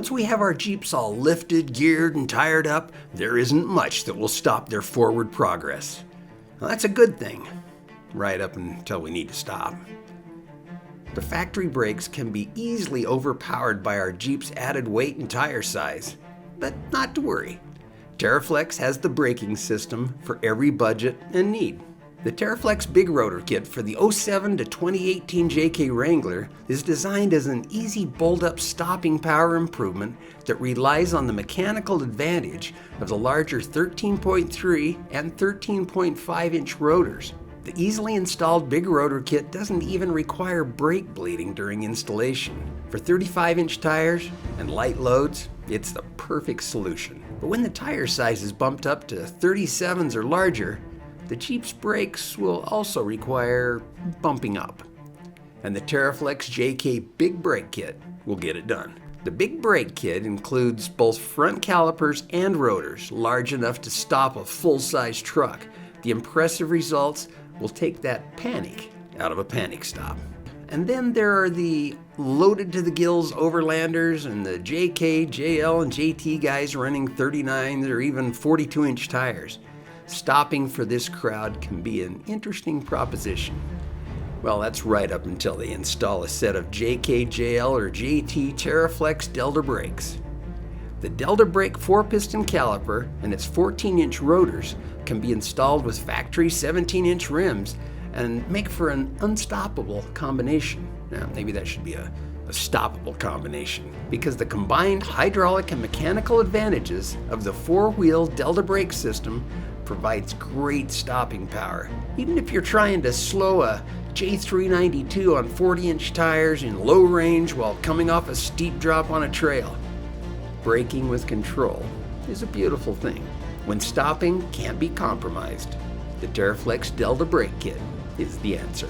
Once we have our Jeeps all lifted, geared, and tired up, there isn't much that will stop their forward progress. Well, that's a good thing, right up until we need to stop. The factory brakes can be easily overpowered by our Jeep's added weight and tire size, but not to worry. TeraFlex has the braking system for every budget and need. The TeraFlex Big Rotor Kit for the 07 to 2018 JK Wrangler is designed as an easy bolt-up stopping power improvement that relies on the mechanical advantage of the larger 13.3 and 13.5-inch rotors. The easily installed Big Rotor Kit doesn't even require brake bleeding during installation. For 35-inch tires and light loads, it's the perfect solution. But when the tire size is bumped up to 37s or larger, the Jeep's brakes will also require bumping up. And the TeraFlex JK Big Brake Kit will get it done. The Big Brake Kit includes both front calipers and rotors, large enough to stop a full-size truck. The impressive results will take that panic out of a panic stop. And then there are the loaded to the gills overlanders and the JK, JL, and JT guys running 39s or even 42-inch tires. Stopping for this crowd can be an interesting proposition. Well, that's right up until they install a set of JK, JL, or JT TeraFlex Delta brakes. The Delta brake 4-piston caliper and its 14-inch rotors can be installed with factory 17-inch rims and make for an unstoppable combination. Now, maybe that should be a stoppable combination, because the combined hydraulic and mechanical advantages of the 4-wheel Delta brake system provides great stopping power. Even if you're trying to slow a J392 on 40-inch tires in low range while coming off a steep drop on a trail, braking with control is a beautiful thing. When stopping can't be compromised, the TeraFlex Delta Brake Kit is the answer.